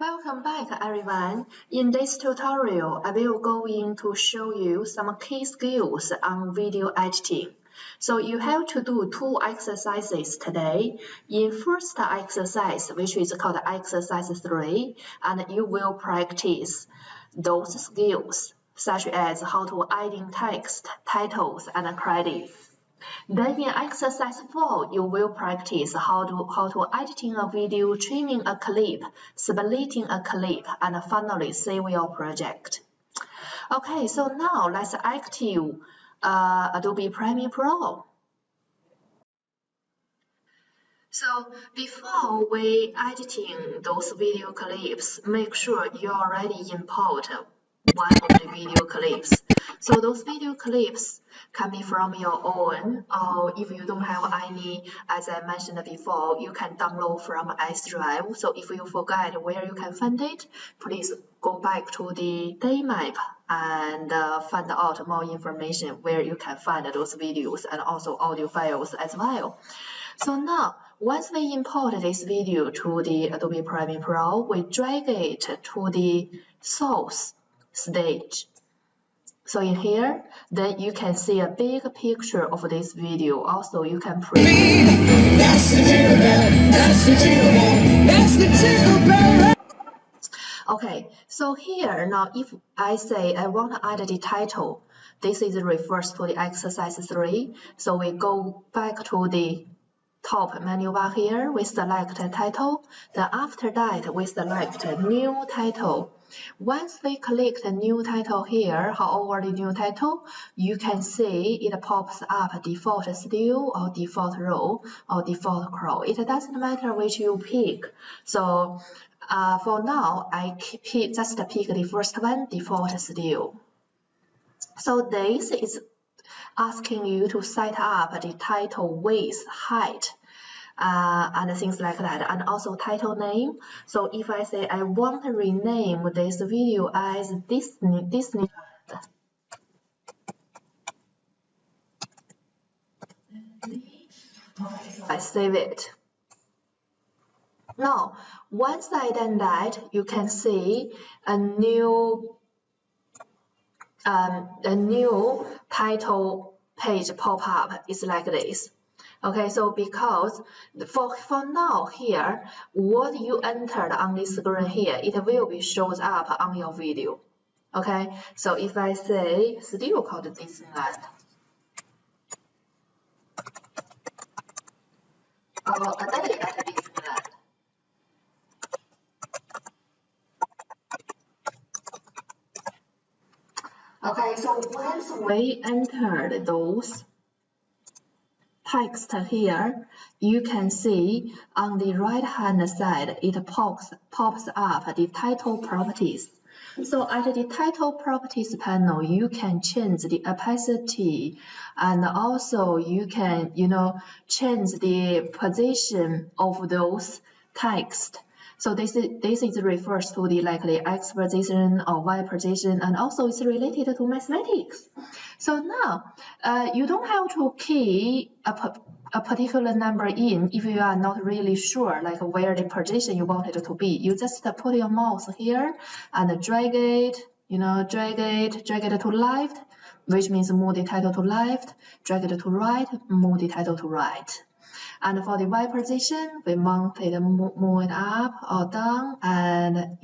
Welcome back everyone. In this tutorial, I will going to show you some key skills on video editing. So you have to do two exercises today. In first exercise, which is called exercise 3, and you will practice those skills, such as how to edit text, titles, and credits. Then in exercise 4, you will practice how to editing a video, trimming a clip, splitting a clip, and finally save your project. Okay, so now let's active Adobe Premiere Pro. So before we editing those video clips, make sure you already import one of the video clips. So those video clips can be from your own, or if you don't have any, as I mentioned before, you can download from S Drive. So if you forget where you can find it, please go back to the day map and find out more information where you can find those videos and also audio files as well. So now, once we import this video to the Adobe Premiere Pro, we drag it to the source stage. So in here, then you can see a big picture of this video. Also, you can preview. Okay, so here now, if I say I want to add the title, this is refers to the exercise 3. So we go back to the top menu bar here, we select title. Then after that, we select new title. Once we click the new title here, however the new title, you can see it pops up default still or default row or default crop. It doesn't matter which you pick. So for now, I just pick the first one, default still. So this is asking you to set up the title width, height, and things like that, and also title name. So if I say I want to rename this video as Disney, I save it. Now, once I done that, you can see a new title page pop up. It's like this. Okay, so because for now here, what you entered on this screen here, it will be shows up on your video. Okay, so if I say still called Disneyland, or a day at Disneyland. Okay, so once we entered those text here, you can see on the right hand side, it pops up the title properties. So at the title properties panel, you can change the opacity, and also you can, change the position of those text. So this is refers to the X position or Y position, and also it's related to mathematics. So now you don't have to key a particular number in if you are not really sure where the position you want it to be. You just put your mouse here and drag it, drag it to left, which means move the title to left, drag it to right, move the title to right. And for the Y position, we move it up or down, and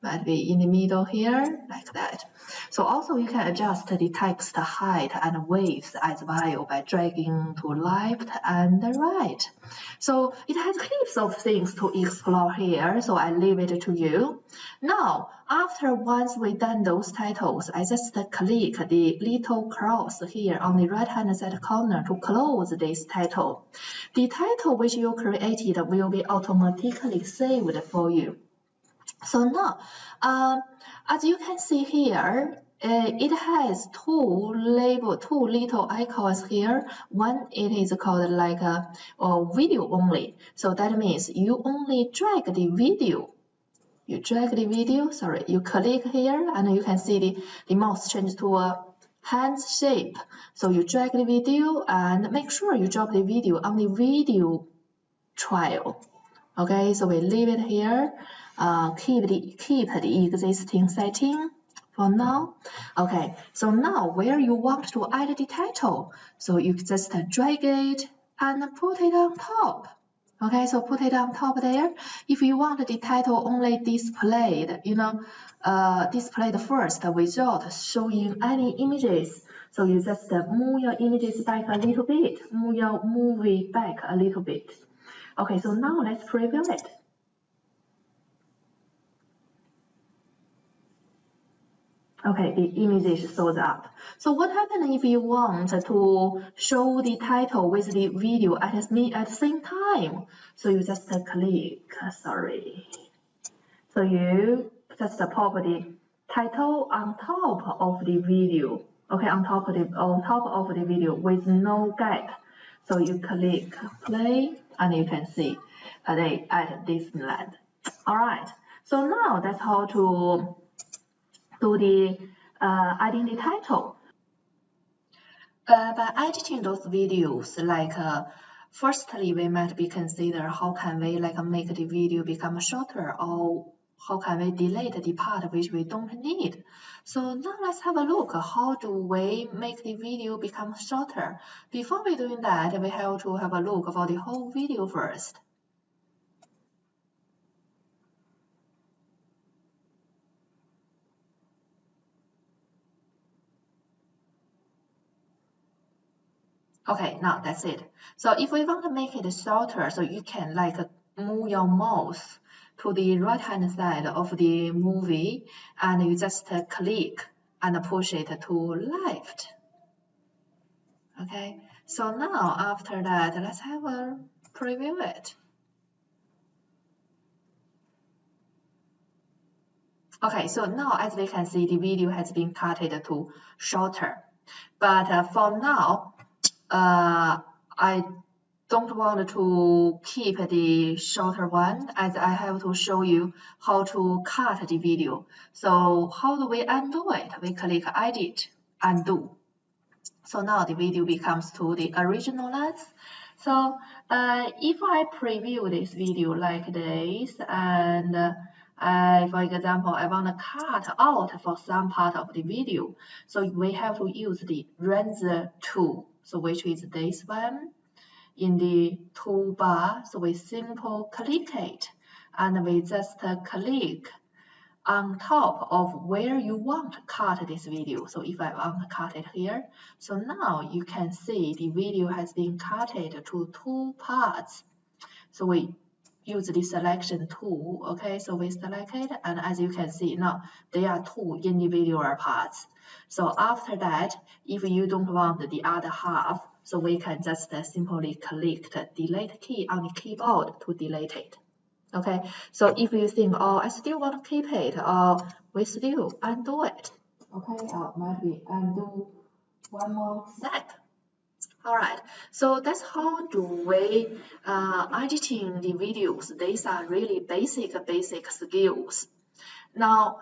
might be in the middle here, like that. So also you can adjust the text height and width as well by dragging to left and right. So it has heaps of things to explore here, so I leave it to you. Now, once we done those titles, I just click the little cross here on the right hand side corner to close this title. The title which you created will be automatically saved for you. So now, as you can see here, it has two little icons here. One, it is called video only. So that means you only drag the video. You click here, and you can see the mouse changes to a hand shape. So you drag the video and make sure you drop the video on the video trial. Okay, so we leave it here. Keep the existing setting for now. Okay, so now where you want to add the title, so you just drag it and put it on top. Okay, so put it on top there. If you want the title only displayed, displayed first without showing any images, so you just move your images back a little bit, move your movie back a little bit. Okay, so now let's preview it. Okay, the image shows up. So what happens if you want to show the title with the video at the same time? So you just click, sorry. So you just pop the title on top of the video. Okay, on top of the video with no gap. So you click play and you can see they at Disneyland. All right. So now that's how to do the adding the title. By editing those videos, like firstly, we might be consider how can we like make the video become shorter, or how can we delete the part which we don't need. So now let's have a look. How do we make the video become shorter? Before we doing that, we have to have a look for the whole video first. Okay, now that's it. So if we want to make it shorter, so you can like move your mouse to the right hand side of the movie and you just click and push it to left. Okay, so now after that, let's have a preview it. Okay, so now as we can see, the video has been cut to shorter. But for now, I don't want to keep the shorter one, as I have to show you how to cut the video. So how do we undo it? We click Edit, Undo. So now the video becomes to the original length. So if I preview this video like this, and for example, I want to cut out for some part of the video, so we have to use the Render tool, so which is this one. In the toolbar, so we simply click it, and we just click on top of where you want to cut this video. So if I want to cut it here, so now you can see the video has been cut to two parts. So we use the selection tool, okay? So we select it, and as you can see now, there are two individual parts. So after that, if you don't want the other half, so we can just simply click the delete key on the keyboard to delete it. Okay, so if you think, oh, I still want to keep it, or we still undo it. Okay, might be undo one more step. All right, so that's how do we editing the videos. These are really basic skills. Now,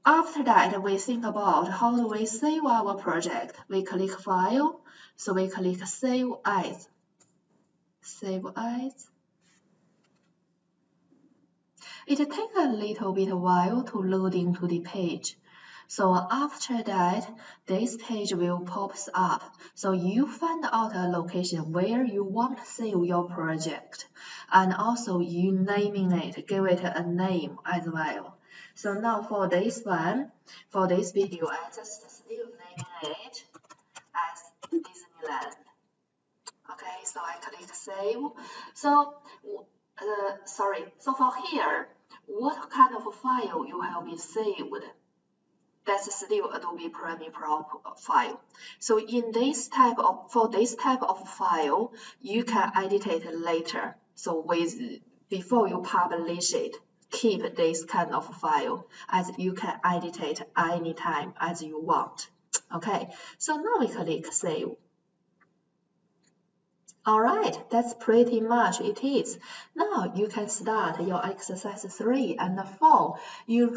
after that, we think about how do we save our project. We click File, so we click Save As. Save As. It takes a little bit while to load into the page. So after that, this page will pop up. So you find out a location where you want to save your project. And also you naming it, give it a name as well. So now for this one, for this video, I just still naming it as Disneyland. Okay, so I click Save. So, so for here, what kind of file you have been saved? That's still Adobe Premiere Pro file. So in this type of, for this type of file, you can edit it later. So before you publish it, keep this kind of file, as you can edit it anytime as you want. Okay, so now we click Save. Alright, that's pretty much it is. Now you can start your exercise 3 and 4. You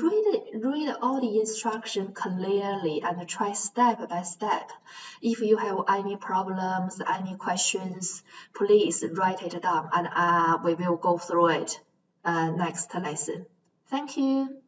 read all the instruction clearly and try step by step. If you have any problems, any questions, please write it down and we will go through it next lesson. Thank you.